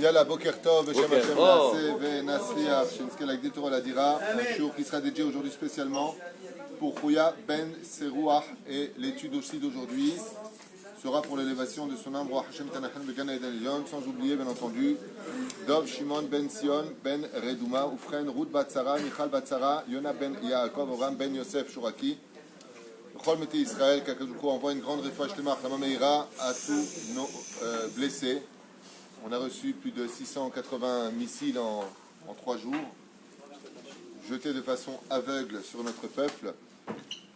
Yalla, Boker Tov, Beshem Hashem Naaseh, Venasliach, Shinske Lagdil Torah Ladira, un show qui sera dédié aujourd'hui spécialement pour Chouya Ben Serouach, et l'étude aussi d'aujourd'hui sera pour l'élévation de son âme, Roi Hashem Tanachan Began Eden Lyon, sans oublier bien entendu Dov Shimon Ben Sion Ben Redouma, Oufren Ruth Batsara, Michal Batsara, Yona Ben Yaakov, Oram Ben Yosef Shuraki. Chol Mete Israël, Kakadoukou envoie une grande réfouach Lemach, la Mameira, à tous nos blessés. On a reçu plus de 680 missiles en 3 jours, jetés de façon aveugle sur notre peuple.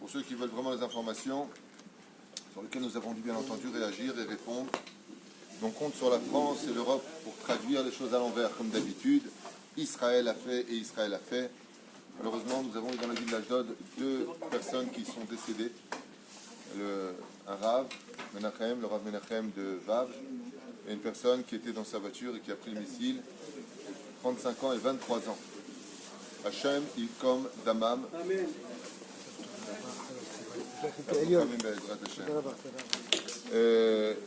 Pour ceux qui veulent vraiment les informations, sur lesquelles nous avons dû bien entendu réagir et répondre. Donc on compte sur la France et l'Europe pour traduire les choses à l'envers comme d'habitude. Israël a fait et Israël a fait. Malheureusement, nous avons eu dans la ville d'Ashdod 2 personnes qui sont décédées. Un Rav Menachem, le Rav Menachem de Vav, et une personne qui était dans sa voiture et qui a pris le missile, 35 ans et 23 ans. Hachem, Ilkom, Damam. Amen.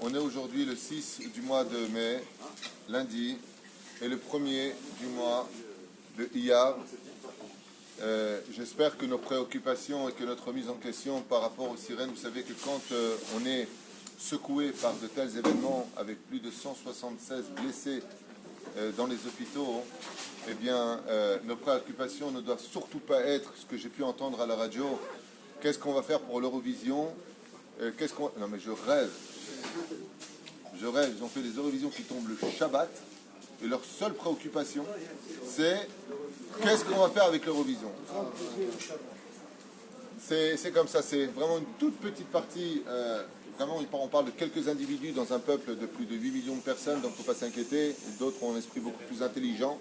On est aujourd'hui le 6 du mois de mai, lundi, et le 1er du mois de Iyar. J'espère que nos préoccupations et que notre mise en question par rapport aux sirènes, vous savez que quand on est secoué par de tels événements avec plus de 176 blessés dans les hôpitaux, eh bien, nos préoccupations ne doivent surtout pas être ce que j'ai pu entendre à la radio. Qu'est-ce qu'on va faire pour l'Eurovision? Non mais je rêve. Ils ont fait des Eurovisions qui tombent le Shabbat et leur seule préoccupation, c'est qu'est-ce qu'on va faire avec l'Eurovision. C'est comme ça, c'est vraiment une toute petite partie. Vraiment, on parle de quelques individus dans un peuple de plus de 8 millions de personnes, donc il ne faut pas s'inquiéter. D'autres ont un esprit beaucoup plus intelligent.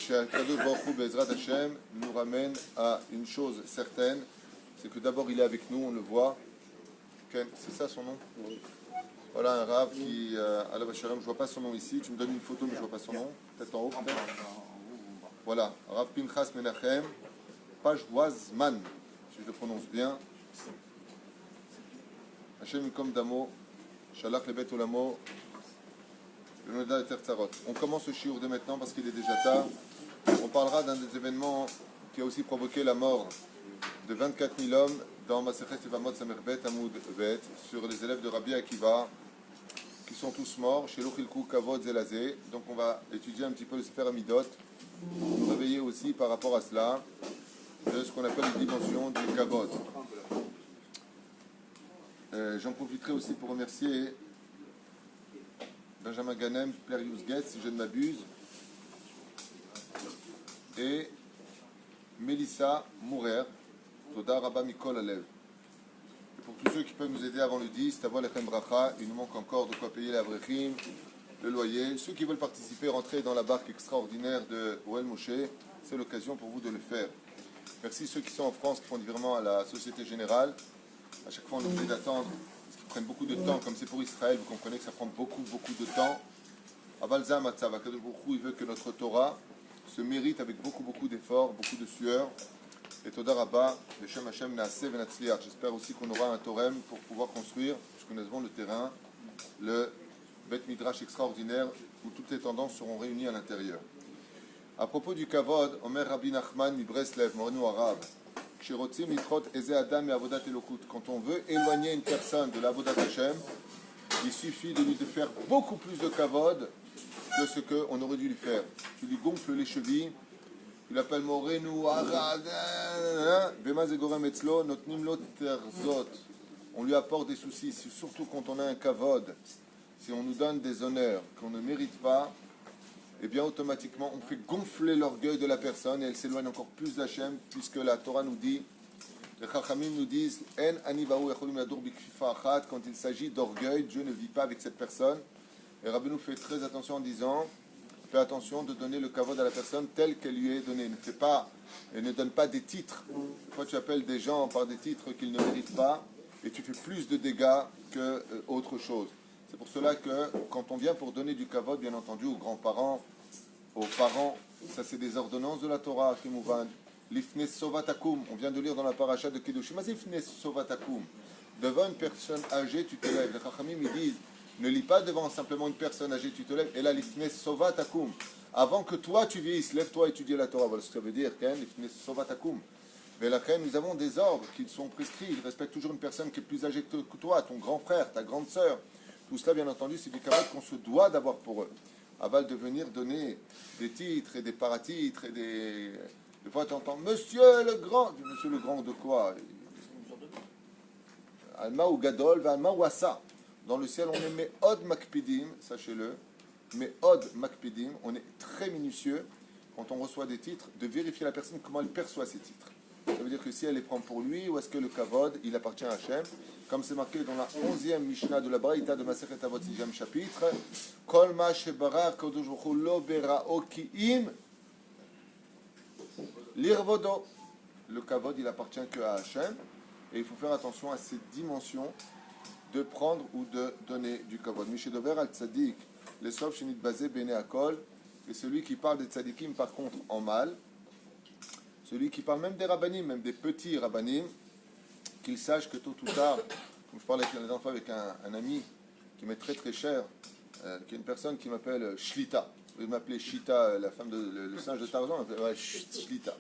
Kadosh Baruch Hu Be'ezrat Hashem nous ramène à une chose certaine, c'est que d'abord il est avec nous, on le voit. C'est ça son nom? Oui. Voilà un Rav qui, à la Bacharem, je ne vois pas son nom ici, tu me donnes une photo mais je ne vois pas son nom, peut-être en haut peut-être. Voilà, Rav Pinchas Menachem, Pajwazman, si je le prononce bien. Hashem Kom Damo, Shalach Lebet Olamo, le Noda et Tertzarot. On commence le shiur dès maintenant parce qu'il est déjà tard. On parlera d'un des événements qui a aussi provoqué la mort de 24 000 hommes dans Masechet Yevamot Samerbet Amoud Bet, sur les élèves de Rabbi Akiva, qui sont tous morts, chez Lochilkou Kavod Zelazé. Donc on va étudier un petit peu le Sefer Amidot, nous réveiller aussi par rapport à cela, de ce qu'on appelle les dimensions du Kavod. J'en profiterai aussi pour remercier Benjamin Ganem, Plerius Getz, si je ne m'abuse, et Mélissa Mourer, Toda Rabba Mikol Alev. Et pour tous ceux qui peuvent nous aider avant le 10, Tavo Lechem Bracha, il nous manque encore de quoi payer l'Avrechim, le loyer. Ceux qui veulent participer, rentrer dans la barque extraordinaire de Oel Moshe, c'est l'occasion pour vous de le faire. Merci ceux qui sont en France, qui font des virements à la Société Générale. À chaque fois, on est obligé d'attendre, parce qu'ils prennent beaucoup de temps, comme c'est pour Israël, vous comprenez que ça prend beaucoup de temps. Avalza Matzav, Akadosh Baruch Hu, il veut que notre Torah se mérite avec beaucoup d'efforts, beaucoup de sueur. Et Toda Rabba, Beshem Hashem Naaseh Venatzliach. J'espère aussi qu'on aura un Torem pour pouvoir construire, puisque nous avons le terrain, le Bet Midrash extraordinaire, où toutes les tendances seront réunies à l'intérieur. À propos du Kavod, Omer Rabbi Nachman mi Breslev, Morenu Arabe. Quand on veut éloigner une personne de l'Avodat Hashem, il suffit de lui faire beaucoup plus de kavod que ce qu'on aurait dû lui faire. Tu lui gonfles les chevilles, tu l'appelles Morenu Arad, on lui apporte des soucis, surtout quand on a un kavod. Si on nous donne des honneurs qu'on ne mérite pas, eh bien automatiquement on fait gonfler l'orgueil de la personne et elle s'éloigne encore plus d'Hachem, puisque la Torah nous dit, les Chachamim nous disent, quand il s'agit d'orgueil, Dieu ne vit pas avec cette personne. Et Rabbi nous fait très attention en disant, fais attention de donner le kavod à la personne telle qu'elle lui est donnée. Ne donne pas des titres. Fois tu appelles des gens par des titres qu'ils ne méritent pas et tu fais plus de dégâts qu'autre chose. C'est pour cela que quand on vient pour donner du kavod, bien entendu, aux grands-parents, aux parents, ça c'est des ordonnances de la Torah, Kimouvan. L'ifnes sovatakum, on vient de lire dans la paracha de Kedushim. Mais ifnes sovatakum, devant une personne âgée, tu te lèves. Les Chachamim ils disent, Ne lis pas devant simplement une personne âgée, tu te lèves. Et là, l'ifne sova takum. Avant que toi tu vieillisses, lève-toi étudier la Torah. Voilà ce que ça veut dire. L'ifne sova takum. Mais là, nous avons des ordres qui sont prescrits. Ils respectent toujours une personne qui est plus âgée que toi, ton grand frère, ta grande sœur. Tout cela, bien entendu, c'est du kavod qu'on se doit d'avoir pour eux. Aval de venir donner des titres et des paratitres et des... Des fois, tu entends Monsieur le Grand. Monsieur le Grand de quoi? Alma ou Gadol, Alma ou Assa. Dans le ciel, on est Me'od Makpidim, sachez-le. Me'od Makpidim, on est très minutieux quand on reçoit des titres, de vérifier la personne comment elle perçoit ces titres. Ça veut dire que si elle les prend pour lui, ou est-ce que le kavod, il appartient à Hachem, comme c'est marqué dans la 11e Mishnah de la Braïta de Masechet Avot, 6e chapitre, Kol ma shebara kodosh baruch hu lo bera'o ki'im l'irvodo. Le kavod, il appartient que à Hachem, et il faut faire attention à cette dimension de prendre ou de donner du kavod. Mishedover al tzadik, les sov shenit basé bene akol, et celui qui parle des tzadikim par contre en mal, celui qui parle même des rabbanim, même des petits rabbanim, qu'il sache que tôt ou tard, comme je parlais la dernière fois avec un ami qui m'est très très cher, qui est une personne qui m'appelle Shlita. Vous m'appelez Shita, la femme le singe de Tarzan, m'appelle ouais, Shlita.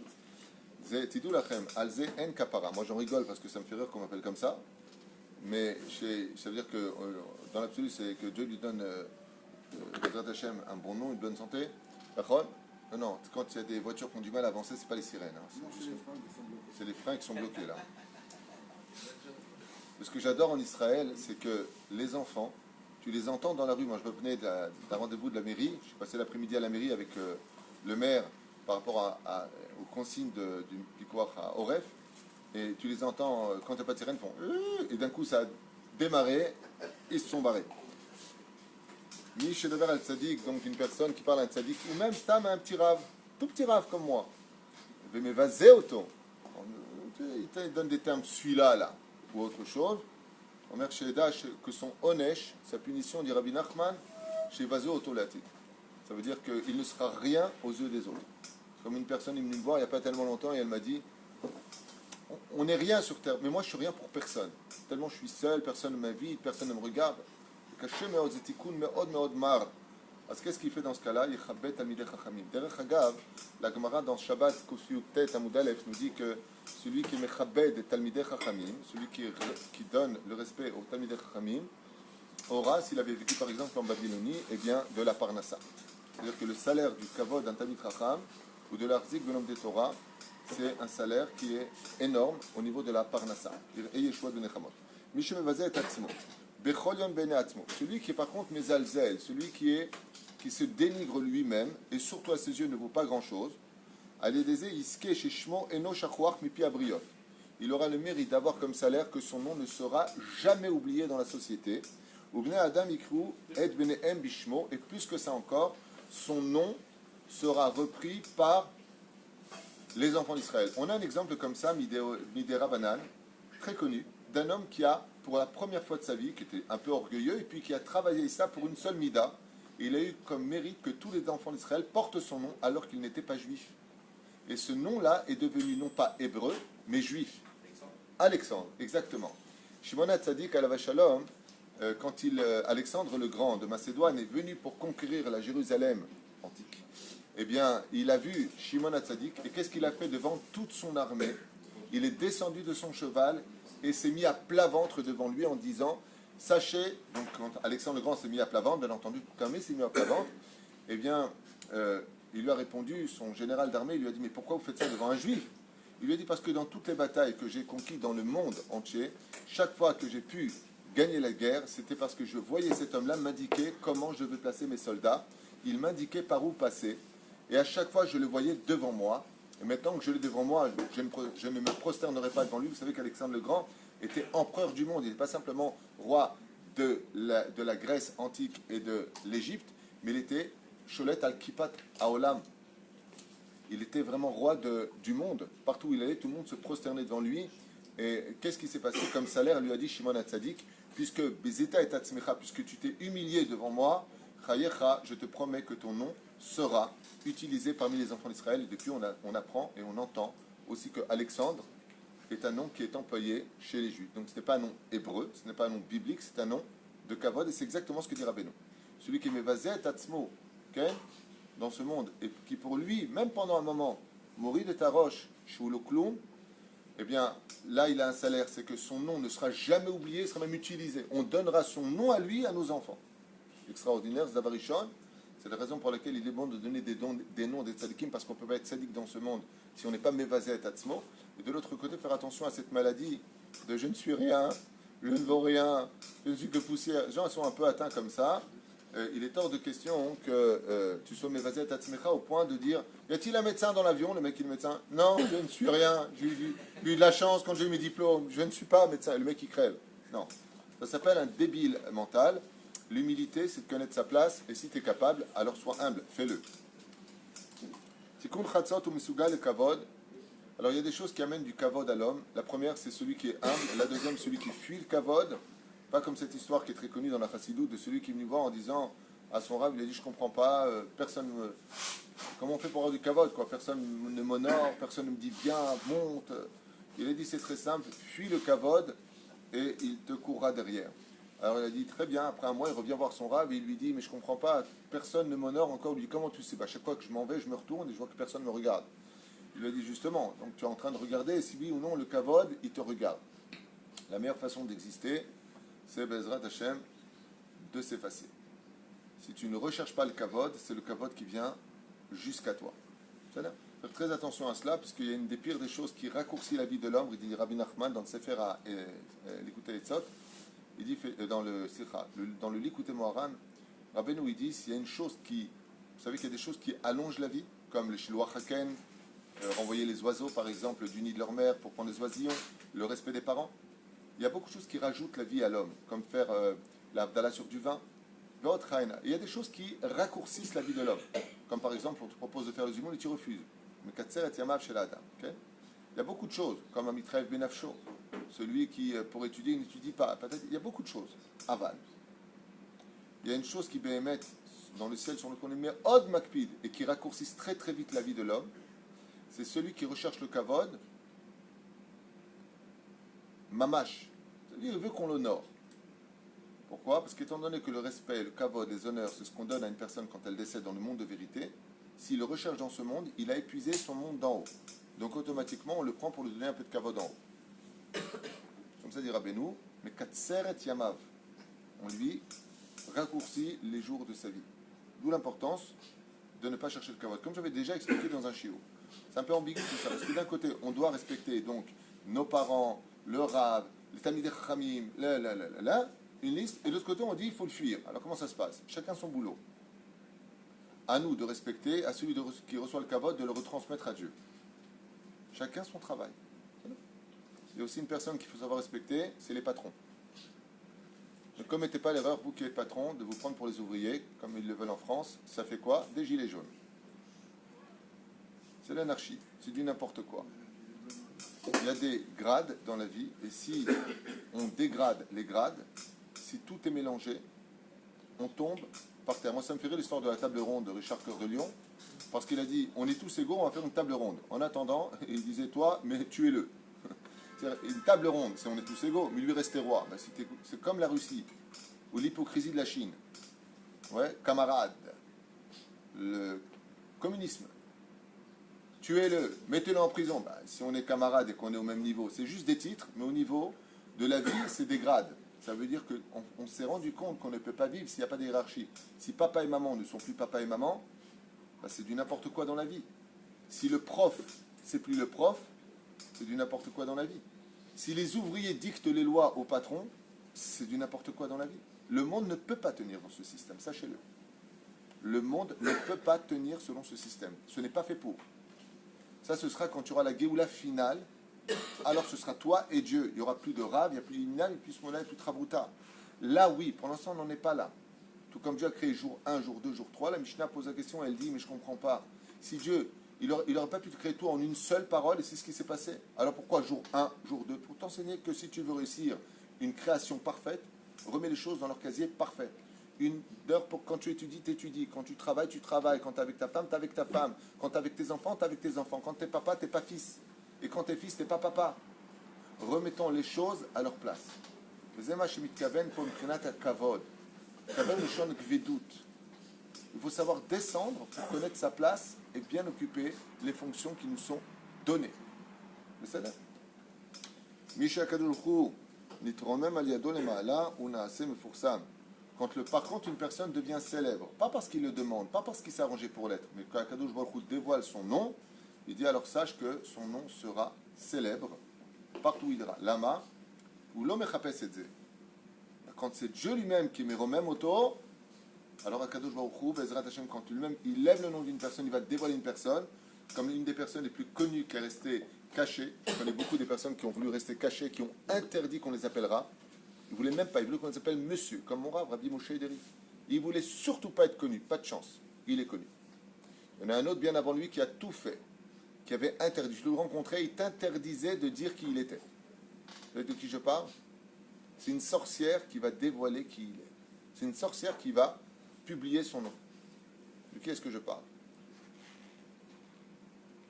Tidou lachem, alze en kapara. Moi j'en rigole parce que ça me fait rire qu'on m'appelle comme ça, mais ça veut dire que dans l'absolu, c'est que Dieu lui donne un bon nom, une bonne santé. Non, quand il y a des voitures qui ont du mal à avancer, c'est pas les sirènes. Hein. C'est les freins qui sont bloqués là. Ce que j'adore en Israël, c'est que les enfants, tu les entends dans la rue. Moi, je revenais d'un rendez-vous de la mairie. Je suis passé l'après-midi à la mairie avec le maire par rapport aux consignes du Picouach à Oref. Et tu les entends, quand il n'y a pas de sirène, ils font et d'un coup, ça a démarré, ils se sont barrés. Mishedover al tzadik, donc une personne qui parle à un tzadik, ou même Stam, un petit rave, tout petit rave comme moi. Mais vasé auto. Il te donne des termes celui-là, là, ou autre chose. Omer Sheda, que son onesh, sa punition, dit Rabbi Nachman, chez vasé auto latik. Ça veut dire qu'il ne sera rien aux yeux des autres. Comme une personne est venue me voir il n'y a pas tellement longtemps et elle m'a dit on n'est rien sur terre, mais moi je suis rien pour personne. Tellement je suis seul, personne ne m'invite, personne ne me regarde. Caché meod zetikun meod mar. Parce qu'est-ce qu'il fait dans ce cas-là? Il chabet talmidei chachamim. Derech hagav, la Gemara dans Shabbat Kofiut Tet Amud Aleph nous dit que celui qui mechabed talmidei chachamim, celui qui donne le respect aux talmidei chachamim, aura, s'il avait vécu par exemple en Babylonie, eh bien de la parnassa. C'est-à-dire que le salaire du kavod d'un talmid chacham ou de l'arzik benom de Torah, c'est un salaire qui est énorme au niveau de la parnassa. Et Yeshua de Nechamot. Mishum evazeh et atzmo. Celui qui est par contre mezalzel, celui qui se dénigre lui-même et surtout à ses yeux ne vaut pas grand-chose, il aura le mérite d'avoir comme salaire que son nom ne sera jamais oublié dans la société. Et plus que ça encore, son nom sera repris par les enfants d'Israël. On a un exemple comme ça, Midera Banan, très connu, d'un homme qui a, pour la première fois de sa vie, qui était un peu orgueilleux, et puis qui a travaillé ça pour une seule mida. Et il a eu comme mérite que tous les enfants d'Israël portent son nom alors qu'il n'était pas juif. Et ce nom-là est devenu non pas hébreu, mais juif. Alexandre, exactement. Shimon HaTzadik alav shalom, quand Alexandre le Grand de Macédoine est venu pour conquérir la Jérusalem antique, eh bien, il a vu Shimon HaTzadik, et qu'est-ce qu'il a fait devant toute son armée? Il est descendu de son cheval et s'est mis à plat ventre devant lui en disant sachez, donc quand Alexandre le Grand s'est mis à plat ventre, bien entendu, toute l'armée s'est mis à plat ventre, eh bien, il lui a répondu, son général d'armée, il lui a dit mais pourquoi vous faites ça devant un juif? Il lui a dit parce que dans toutes les batailles que j'ai conquises dans le monde entier, chaque fois que j'ai pu gagner la guerre, c'était parce que je voyais cet homme-là m'indiquer comment je veux placer mes soldats, il m'indiquait par où passer, et à chaque fois je le voyais devant moi. Et maintenant que je l'ai devant moi, je ne me prosternerai pas devant lui. Vous savez qu'Alexandre le Grand était empereur du monde. Il n'est pas simplement roi de la Grèce antique et de l'Égypte, mais il était Sholet al-Kipat Haolam. Il était vraiment roi du monde. Partout où il allait, tout le monde se prosternait devant lui. Et qu'est-ce qui s'est passé comme salaire? Lui a dit Shimon HaTzadik, puisque Bezeta et Tatzmecha, puisque tu t'es humilié devant moi, Chayecha, je te promets que ton nom sera utilisé parmi les enfants d'Israël. Et depuis, on apprend et on entend aussi que Alexandre est un nom qui est employé chez les Juifs. Donc ce n'est pas un nom hébreu, ce n'est pas un nom biblique, c'est un nom de kavod, et c'est exactement ce que dit Rabbeinu. Celui qui est mevazet atzmo, okay, dans ce monde, et qui pour lui, même pendant un moment, mourit de taroche, shou lo kloum, eh bien, là, il a un salaire, c'est que son nom ne sera jamais oublié, il sera même utilisé. On donnera son nom à lui, à nos enfants. Extraordinaire, Zavarishon. C'est la raison pour laquelle il est bon de donner des noms des tzadikim, parce qu'on ne peut pas être tzadik dans ce monde si on n'est pas mevazé et atzmo. Et de l'autre côté, faire attention à cette maladie de je ne suis rien, je ne vaux rien, je ne suis que poussière. Les gens sont un peu atteints comme ça. Il est hors de question que tu sois mevazé et atzmecha au point de dire y a-t-il un médecin dans l'avion? Le mec, il est médecin. Non, je ne suis rien. J'ai eu de la chance quand j'ai eu mes diplômes. Je ne suis pas médecin. Le mec, il crève. Non. Ça s'appelle un débile mental. L'humilité, c'est de connaître sa place, et si tu es capable, alors sois humble, fais-le. Tikkun chatzot ou misugal et kavod. Alors il y a des choses qui amènent du kavod à l'homme. La première, c'est celui qui est humble. La deuxième, celui qui fuit le kavod. Pas comme cette histoire qui est très connue dans la chassidoute de celui qui est venu voir en disant à son rave, il a dit je comprends pas, personne me... Comment on fait pour avoir du kavod, quoi? Personne ne m'honore, personne ne me dit viens, monte. Il a dit c'est très simple, fuis le kavod et il te courra derrière. Alors il a dit très bien, après un mois il revient voir son rave et il lui dit mais je comprends pas, personne ne m'honore encore. Il lui dit comment tu sais? Chaque fois que je m'en vais, je me retourne et je vois que personne ne me regarde. Il lui a dit justement, donc tu es en train de regarder si oui ou non le kavod il te regarde. La meilleure façon d'exister, c'est Bezrat Hashem de s'effacer. Si tu ne recherches pas le kavod, c'est le kavod qui vient jusqu'à toi. C'est-à-dire, faites très attention à cela, puisqu'il y a une des pires des choses qui raccourcit la vie de l'homme. Il dit Rabbi Nachman dans le Sefer l'Ikutei Etzot. Il dit dans le Likutei Moharan, Rabbeinu il dit s'il y a une chose qui, vous savez qu'il y a des choses qui allongent la vie, comme le Shiluach Haken, renvoyer les oiseaux par exemple du nid de leur mère pour prendre les oisillons, le respect des parents. Il y a beaucoup de choses qui rajoutent la vie à l'homme, comme faire l'Abdallah sur du vin. Il y a des choses qui raccourcissent la vie de l'homme, comme par exemple on te propose de faire le zimoun et tu refuses. Mais Katser et Yamav chez l'Adam. Il y a beaucoup de choses, comme Amitraev Benafsho, celui qui pour étudier n'étudie pas. Il y a beaucoup de choses. Aval. Il y a une chose qui bémet dans le ciel sur le qu'on met Od Makpid et qui raccourcissent très très vite la vie de l'homme. C'est celui qui recherche le kavod, mamash. C'est-à-dire il veut qu'on l'honore. Pourquoi? Parce qu'étant donné que le respect, le kavod, les honneurs, c'est ce qu'on donne à une personne quand elle décède dans le monde de vérité, s'il le recherche dans ce monde, il a épuisé son monde d'en haut. Donc automatiquement, on le prend pour lui donner un peu de kavod en haut. Comme ça dit Rabbeinu, mais katseret yamav. On lui raccourcit les jours de sa vie. D'où l'importance de ne pas chercher le kavod. Comme j'avais déjà expliqué dans un shiur. C'est un peu ambigu tout ça, parce que d'un côté, on doit respecter donc nos parents, le rav, les tamidei chachamim, une liste, et de l'autre côté on dit il faut le fuir. Alors comment ça se passe? Chacun son boulot. À nous de respecter, à celui qui reçoit le kavod de le retransmettre à Dieu. Chacun son travail. Il y a aussi une personne qu'il faut savoir respecter, c'est les patrons. Ne commettez pas l'erreur, vous qui êtes patron, de vous prendre pour les ouvriers, comme ils le veulent en France. Ça fait quoi? Des gilets jaunes. C'est l'anarchie, c'est du n'importe quoi. Il y a des grades dans la vie, et si on dégrade les grades, si tout est mélangé, on tombe par terre. Moi, ça me fait rire l'histoire de la table ronde de Richard Cœur de Lion, parce qu'il a dit, on est tous égaux, on va faire une table ronde. En attendant, il disait, toi, mais tuez-le. Une table ronde, c'est on est tous égaux, mais lui restait roi. Ben, c'est comme la Russie, ou l'hypocrisie de la Chine. Ouais, camarade. Le communisme. Tuez-le, mettez-le en prison. Ben, si on est camarade et qu'on est au même niveau, c'est juste des titres, mais au niveau de la vie, c'est des grades. Ça veut dire qu'on s'est rendu compte qu'on ne peut pas vivre s'il n'y a pas de hiérarchie. Si papa et maman ne sont plus papa et maman, ben c'est du n'importe quoi dans la vie. Si le prof, c'est plus le prof, c'est du n'importe quoi dans la vie. Si les ouvriers dictent les lois au patron, c'est du n'importe quoi dans la vie. Le monde ne peut pas tenir dans ce système, sachez-le. Le monde ne peut pas tenir selon ce système. Ce n'est pas fait pour. Ça, ce sera quand tu auras la Géoula finale. Alors ce sera toi et Dieu. Il n'y aura plus de Rav, il n'y a plus d'Inam, il n'y a plus de Smola, il n'y a plus de Travouta. Là, oui, pour l'instant, on n'en est pas là. Tout comme Dieu a créé jour 1, jour 2, jour 3, la Mishnah pose la question, elle dit, mais je ne comprends pas. Si Dieu, il n'aurait pas pu te créer tout en une seule parole, et c'est ce qui s'est passé. Alors pourquoi jour 1, jour 2? Pour t'enseigner que si tu veux réussir une création parfaite, remets les choses dans leur casier parfait. Une heure pour quand tu étudies, t'étudies. Quand tu travailles, tu travailles. Quand tu es avec ta femme, tu es avec ta femme. Quand tu es avec tes enfants, tu es avec tes enfants. Quand tu es papa, tu n'es pas fils. Et quand tu es fils, tu n'es pas papa. Remettons les choses à leur place. וזה מה שמתכוון פה מבחינת הכבוד. כבוד לשון גבידות. Il faut savoir descendre pour connaître sa place et bien occuper les fonctions qui nous sont données. בסדר? מי שהקדוש ברוך הוא נתרומם על ידו למעלה ונעשה מפורסם. Par contre, une personne devient célèbre, pas parce qu'il le demande, pas parce qu'il s'est arrangé pour l'être, mais quand Akadosh Baruch Hu dévoile son nom, il dit alors sache que son nom sera célèbre partout où il ira. Lama, ou l'homme echapes et zé. Quand c'est Dieu lui-même qui met même auto, alors Akadosh Baruch Hu, Bezrat Hashem, quand lui-même il lève le nom d'une personne, il va dévoiler une personne, comme une des personnes les plus connues qui est restée cachée. Je connais beaucoup des personnes qui ont voulu rester cachées, qui ont interdit qu'on les appellera. Ils ne voulaient même pas, ils voulaient qu'on les appelle monsieur, comme mon rave, Rabbi Moshe Deri. Il ne voulait surtout pas être connu, pas de chance. Il est connu. Il y en a un autre bien avant lui qui a tout fait, qui avait interdit. Je le rencontrais, il t'interdisait de dire qui il était. Vous savez de qui je parle? C'est une sorcière qui va dévoiler qui il est. C'est une sorcière qui va publier son nom. De qui est-ce que je parle?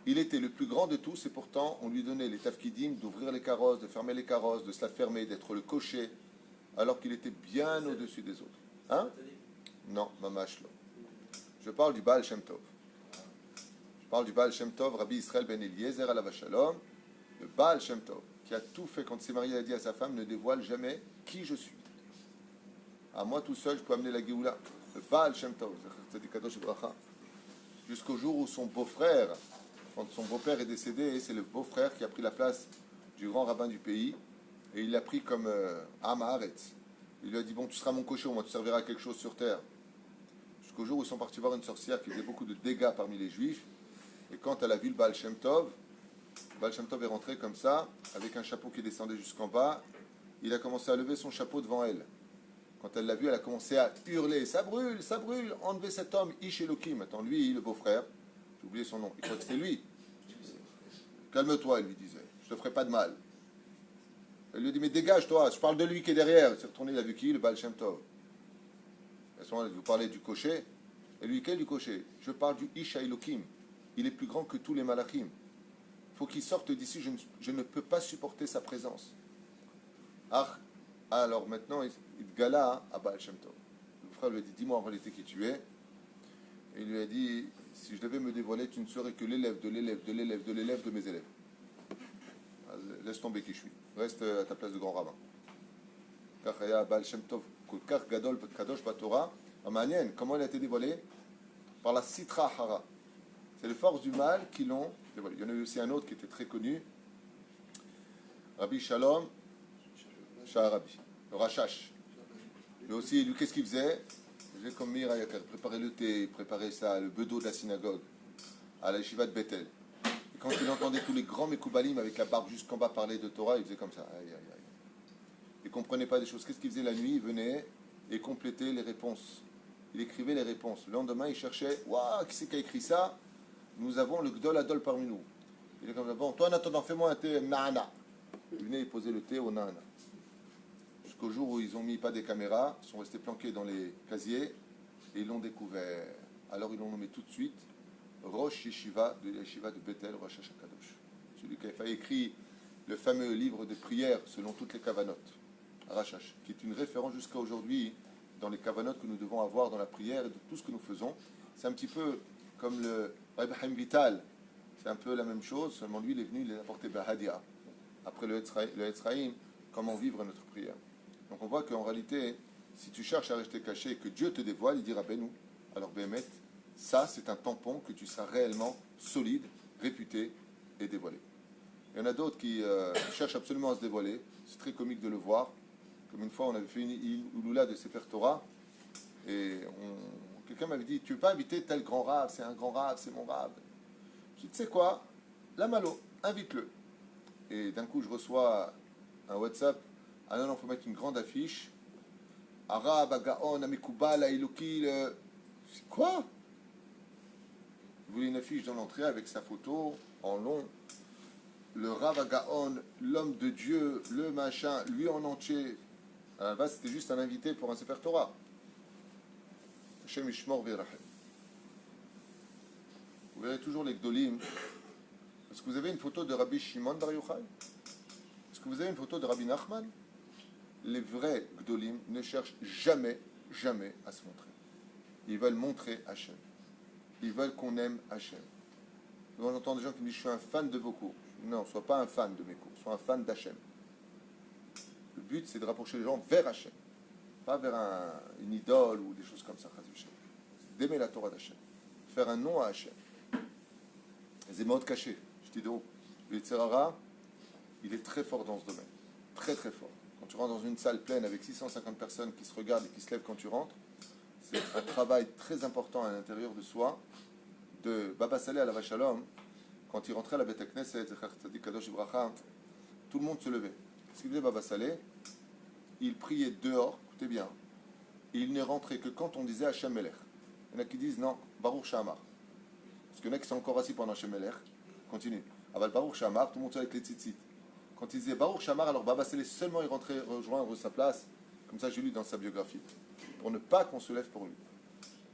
Il était le plus grand de tous et pourtant on lui donnait les tafkidim d'ouvrir les carrosses, de fermer les carrosses, de se la fermer, d'être le cocher, alors qu'il était bien au-dessus des autres. Hein? Non, mamash lo. Je parle du Baal Shem Tov. Je parle du Baal Shem Tov, Rabbi Israël ben Eliezer alav Shalom, le Baal Shem Tov, qui a tout fait quand il s'est marié, il a dit à sa femme, ne dévoile jamais qui je suis. À moi tout seul, je peux amener la Géoula. Le Baal Shem Tov, jusqu'au jour où son beau-frère, quand son beau-père est décédé, c'est le beau-frère qui a pris la place du grand rabbin du pays, et il l'a pris comme Am Haaretz. Il lui a dit, bon, tu seras mon cocher, moi tu serviras à quelque chose sur terre. Jusqu'au jour où ils sont partis voir une sorcière qui faisait beaucoup de dégâts parmi les juifs, et quand elle a vu le Baal Shem Tov est rentré comme ça, avec un chapeau qui descendait jusqu'en bas, il a commencé à lever son chapeau devant elle. Quand elle l'a vu, elle a commencé à hurler, ça brûle, enlevez cet homme, Ish Elohim. Attends, lui, le beau-frère, j'ai oublié son nom, il croit que c'était lui. Calme-toi, il lui disait, je te ferai pas de mal. Elle lui dit, mais dégage-toi, je parle de lui qui est derrière. Il s'est retourné, il a vu qui? Le Baal Shem Tov. À ce moment-là, vous parlez du cocher. Et lui, quel du cocher? Je parle du Ish Elohim. Il est plus grand que tous les malachim. Il faut qu'il sorte d'ici, je ne peux pas supporter sa présence. Ah, alors maintenant, il gala à Baal Shem Tov. Le frère lui a dit, dis-moi en réalité qui tu es. Et il lui a dit, si je devais me dévoiler, tu ne serais que l'élève de l'élève de l'élève de l'élève de mes élèves. Laisse tomber qui je suis. Reste à ta place de grand rabbin. Baal Shem Tov, Kar Gadol Kadosh Batora, Amanien, comment il a été dévoilé? Par la Sitra Hara. C'est les forces du mal qui l'ont dévoilé. Il y en a eu aussi un autre qui était très connu, Rabbi Shalom Shaharabi, le Rashash. Lui aussi, lui, qu'est-ce qu'il faisait? Il faisait comme Mira Yakar, préparer le thé, préparer ça, le bedeau de la synagogue, à la yeshiva de Bethel. Et quand il entendait tous les grands Mekoubalim avec la barbe jusqu'en bas parler de Torah, il faisait comme ça. Aïe, aïe, aïe. Il ne comprenait pas des choses. Qu'est-ce qu'il faisait la nuit? Il venait et complétait les réponses. Il écrivait les réponses. Le lendemain, il cherchait, waouh, qui c'est qui a écrit ça? Nous avons le Gdol Adol parmi nous. Il est comme ça, bon, toi en attendant, fais-moi un thé Nahana. Il venait, il posait le thé au Nahana. Jusqu'au jour où ils ont mis pas des caméras, ils sont restés planqués dans les casiers et ils l'ont découvert. Alors ils l'ont nommé tout de suite Rosh Yeshiva de Bethel, Rosh Hashakadosh. Celui qui a écrit le fameux livre de prière selon toutes les kavanotes, Rashash, qui est une référence jusqu'à aujourd'hui dans les kavanotes que nous devons avoir dans la prière et de tout ce que nous faisons. C'est un petit peu comme le Rabbi Chaim Vital, c'est un peu la même chose, seulement lui il est venu, il a apporté Bahadia. Après le Etzraïm, comment vivre notre prière. Donc on voit qu'en réalité, si tu cherches à rester caché et que Dieu te dévoile, il dira Benou. Alors Béhémet, ça c'est un tampon que tu seras réellement solide, réputé et dévoilé. Il y en a d'autres qui cherchent absolument à se dévoiler. C'est très comique de le voir. Comme une fois, on avait fait une Iloula de Sefer Torah et quelqu'un m'avait dit, tu veux pas inviter tel grand rave, c'est un grand rave, c'est mon rave. Je dis, tu sais quoi, la malo, invite-le. Et d'un coup, je reçois un WhatsApp. Ah non, il faut mettre une grande affiche. Arab, Agaon, Amikoubal, Ailouki. C'est quoi? Vous voulez une affiche dans l'entrée avec sa photo en long. Le Rav Agaon, l'homme de Dieu, le machin, lui en entier. À la base, c'était juste un invité pour un Sefer Torah. Hashem Ishmor Virachem. Vous verrez toujours les Gdolim. Est-ce que vous avez une photo de Rabbi Shimon Bar Yochai? Est-ce que vous avez une photo de Rabbi Nachman? les vrais Gdolim ne cherchent jamais, jamais à se montrer. Ils veulent montrer Hachem. Ils veulent qu'on aime Hachem. Nous on entend des gens qui me disent je suis un fan de vos cours. Non, sois pas un fan de mes cours, sois un fan d'Hachem. Le but c'est de rapprocher les gens vers Hachem, pas vers une idole ou des choses comme ça. D'aimer la Torah d'Hachem, faire un nom à Hachem. C'est מאוד caché. Je te dis, le Yitzhara, il est très fort dans ce domaine. Très très fort. Quand tu rentres dans une salle pleine avec 650 personnes qui se regardent et qui se lèvent quand tu rentres, c'est un travail très important à l'intérieur de soi. De Baba Saleh à la Vachalom, quand il rentrait à la Beth Knesset, tout le monde se levait. Qu'est-ce qu'il faisait Baba Saleh? Il priait dehors, écoutez bien, et il ne rentrait que quand on disait Hachem Melech. Il y en a qui disent non, Baruch Shamar. Parce qu'il y en a qui sont encore assis pendant Hachem Melech. Continue. Aval Baruch Shamar, tout le monde se avec les tzitzit. Quand il disait Baruch Shamar, alors Baba Saleh seulement il rentrait rejoindre sa place. Comme ça, j'ai lu dans sa biographie. Pour ne pas qu'on se lève pour lui.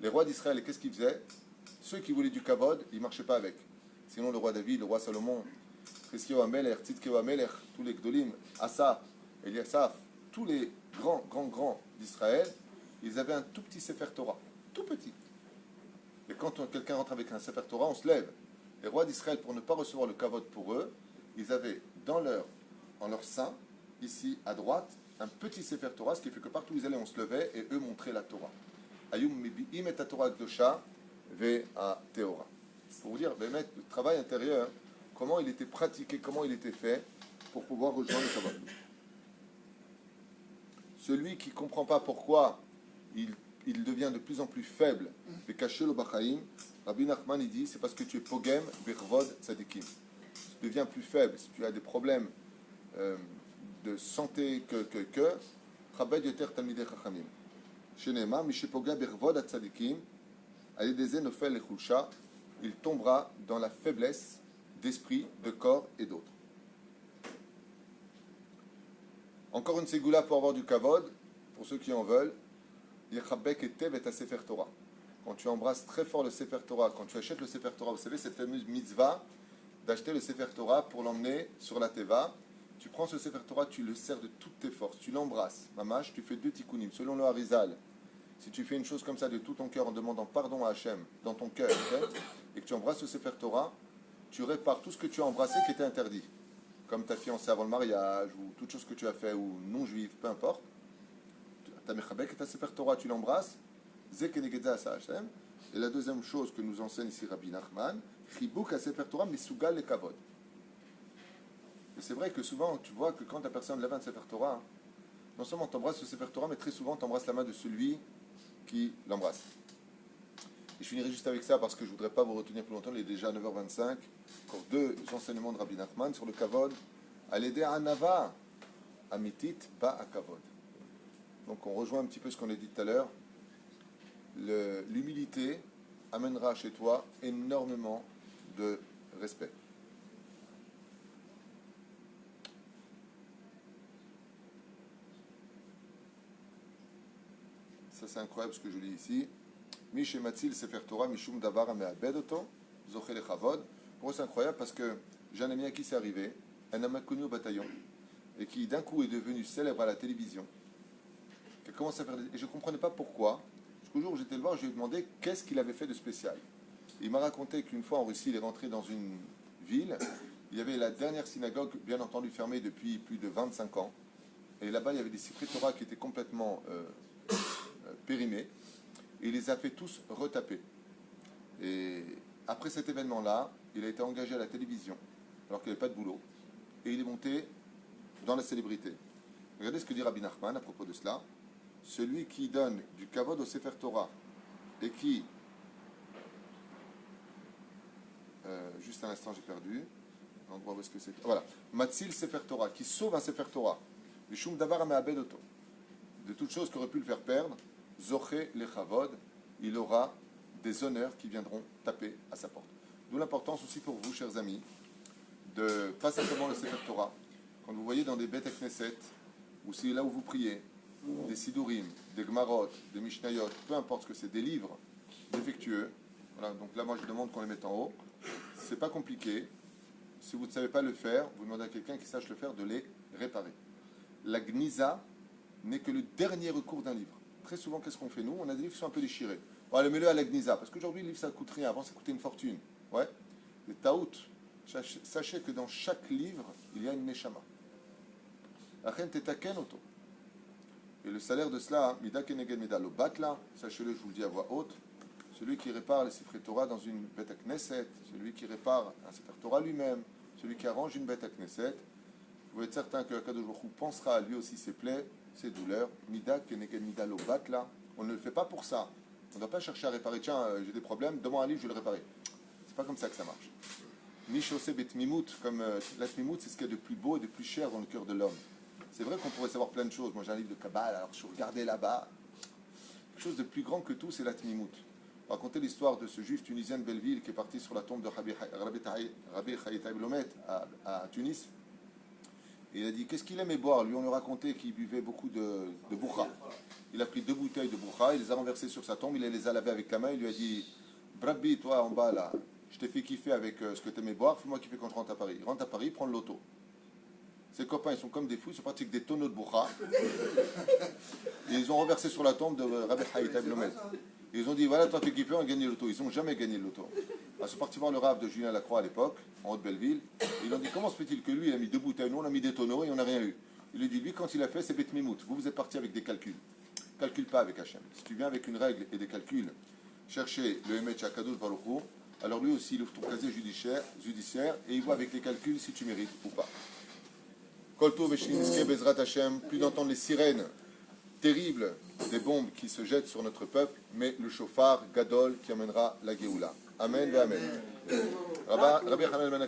Les rois d'Israël, qu'est-ce qu'ils faisaient? Ceux qui voulaient du kavod, ils ne marchaient pas avec. Sinon, le roi David, le roi Salomon, Cheskeo Amelech, Tzidkeo Amelech, tous les Gdolim, Asa, Eliasaph, tous les grands d'Israël, ils avaient un tout petit Sefer Torah. Tout petit. Et quand quelqu'un rentre avec un Sefer Torah, on se lève. Les rois d'Israël, pour ne pas recevoir le kavod pour eux, ils avaient en leur sein, ici à droite, un petit Sefer Torah, ce qui fait que partout où ils allaient, on se levait et eux montraient la Torah. Ayum Mibi'im et Torah Kdosha ve a Teora. Pour vous dire, le travail intérieur, comment il était pratiqué, comment il était fait pour pouvoir rejoindre le kavod. Celui qui ne comprend pas pourquoi il devient de plus en plus faible, mais caché le Bachaim, Rabbi Nachman il dit c'est parce que tu es pogem bervod tzadikim. Tu deviens plus faible, si tu as des problèmes de santé chabed yoter talmidei chachamim. Shenema mishepoga bervod tzadikim, alideze nofel lechulsha, il tombera dans la faiblesse d'esprit, de corps et d'autres. Encore une ségoula pour avoir du kavod, pour ceux qui en veulent. Yechabek et Tev et ta Sefer Torah. Quand tu embrasses très fort le Sefer Torah, quand tu achètes le Sefer Torah, vous savez cette fameuse mitzvah d'acheter le Sefer Torah pour l'emmener sur la Teva. Tu prends ce Sefer Torah, tu le serres de toutes tes forces, tu l'embrasses. Mamash, tu fais 2 tikkunim. Selon le Harizal, si tu fais une chose comme ça de tout ton cœur en demandant pardon à Hachem dans ton cœur, et que tu embrasses le Sefer Torah, tu répares tout ce que tu as embrassé qui était interdit. Comme ta fiancée avant le mariage, ou toute chose que tu as fait, ou non juive, peu importe. Ta mechabek et ta Sefer Torah, tu l'embrasses. Zekenegedza sa Hachem. Et la deuxième chose que nous enseigne ici Rabbi Nachman, Chibuk a Sefer Torah, Misugal le Kavod. Et c'est vrai que souvent, tu vois que quand la personne lève un Sefer Torah, non seulement t'embrasses le Sefer Torah, mais très souvent t'embrasses la main de celui qui l'embrasse. Et je finirai juste avec ça parce que je ne voudrais pas vous retenir plus longtemps. Il est déjà 9h25. Encore 2 enseignements de Rabbi Nachman sur le Kavod. Al-Ede Anava, Amitit Ba a Kavod. Donc on rejoint un petit peu ce qu'on a dit tout à l'heure. L'humilité amènera chez toi énormément de respect. Ça c'est incroyable ce que je lis ici. Mishematzil Sefer Torah Mishum Davar Me'abed Oto Zoché le Chavod. Pour eux c'est incroyable parce que j'ai un ami à qui c'est arrivé, un homme connu au bataillon, et qui d'un coup est devenu célèbre à la télévision. Qui commence à faire et je ne comprenais pas pourquoi. Jusqu'au jour où j'étais le voir, je lui ai demandé qu'est-ce qu'il avait fait de spécial. Et il m'a raconté qu'une fois en Russie, il est rentré dans une ville. Il y avait la dernière synagogue, bien entendu fermée depuis plus de 25 ans. Et là-bas, il y avait des Sifrei Torah qui étaient complètement périmés. Et il les a fait tous retaper. Et après cet événement-là, il a été engagé à la télévision, alors qu'il n'avait pas de boulot. Et il est monté dans la célébrité. Regardez ce que dit Rabbi Nachman à propos de cela. Celui qui donne du kavod au Sefer Torah et qui... juste un instant, j'ai perdu. L'endroit où est-ce que c'est... Voilà. Matzil Sefer Torah, qui sauve un Sefer Torah. Mishum davar me'abed oto. De toutes choses qui auraient pu le faire perdre, Zoché le Chavod, il aura des honneurs qui viendront taper à sa porte. D'où l'importance aussi pour vous, chers amis, de pas simplement le Sefer Torah. Quand vous voyez dans des Beth Knesset, ou c'est là où vous priez, des Sidurim, des Gmarot, des Mishnayot, peu importe ce que c'est, des livres défectueux. Voilà, donc là, moi, je demande qu'on les mette en haut. C'est pas compliqué. Si vous ne savez pas le faire, vous demandez à quelqu'un qui sache le faire de les réparer. La Gniza, n'est que le dernier recours d'un livre. Très souvent, qu'est-ce qu'on fait nous? On a des livres qui sont un peu déchirés. Bon, allez, mets-le à la Gnisa, parce qu'aujourd'hui, le livre, ça coûte rien. Avant, ça coûtait une fortune. Ouais. Les taout. Sachez que dans chaque livre, il y a une neshama. Et le salaire de cela, mida keneged mida lo batla, sachez-le, je vous le dis à voix haute, celui qui répare les Sifrei Torah dans une bête à Knesset, celui qui répare un Sefer Torah lui-même, celui qui arrange une bête à Knesset, vous pouvez être certain que Akadosh Baruch Hu pensera à lui aussi ses plaies, ses douleurs. Mida keneged mida lo batla. On ne le fait pas pour ça. On ne doit pas chercher à réparer. Tiens, j'ai des problèmes, donne-moi un livre, je vais le réparer. C'est pas comme ça que ça marche. Mishose betmimut, comme la tmimut, c'est ce qu'il y a de plus beau et de plus cher dans le cœur de l'homme. C'est vrai qu'on pourrait savoir plein de choses. Moi, j'ai un livre de Kabbalah, alors je regardais là-bas. Quelque chose de plus grand que tout, c'est la tmimut. On va raconter l'histoire de ce juif tunisien de Belleville qui est parti sur la tombe de Rabbi Chaim Lomet à Tunis. Et il a dit, qu'est-ce qu'il aimait boire? Lui, on lui racontait qu'il buvait beaucoup de bourra. Il a pris 2 bouteilles de bourra, il les a renversées sur sa tombe, il les a lavées avec la main, il lui a dit, Brabbi, toi en bas là, je t'ai fait kiffer avec ce que tu aimais boire, fais-moi kiffer quand je rentre à Paris. Il rentre à Paris, il prend le loto. Ses copains, ils sont comme des fous, ils sont partis avec des tonneaux de bourra. Et ils ont renversé sur la tombe de Rabbi Chaim Lomet. Et ils ont dit, voilà, toi tu es kiffé, on a gagné le loto. Ils n'ont jamais gagné le loto. Ils sont partis voir le rave de Julien Lacroix à l'époque, en Haute-Belleville. Et ils ont dit, comment se fait-il que lui, il a mis 2 bouteilles, nous on a mis des tonneaux et on n'a rien eu. Il lui dit, lui, quand il a fait, c'est Betmimout. Vous êtes parti avec des calculs. Calcule pas avec Hachem. Si tu viens avec une règle et des calculs, chercher le Emet Akadosh Baruch Hu, alors lui aussi, il ouvre ton casier judiciaire et il voit avec les calculs si tu mérites ou pas. Kolto Veshinske Bezrat Hachem, plus d'entendre les sirènes terribles des bombes qui se jettent sur notre peuple, mais le chauffard Gadol qui amènera la Géoula. Amen et Amen. Rabbi Hanel Ben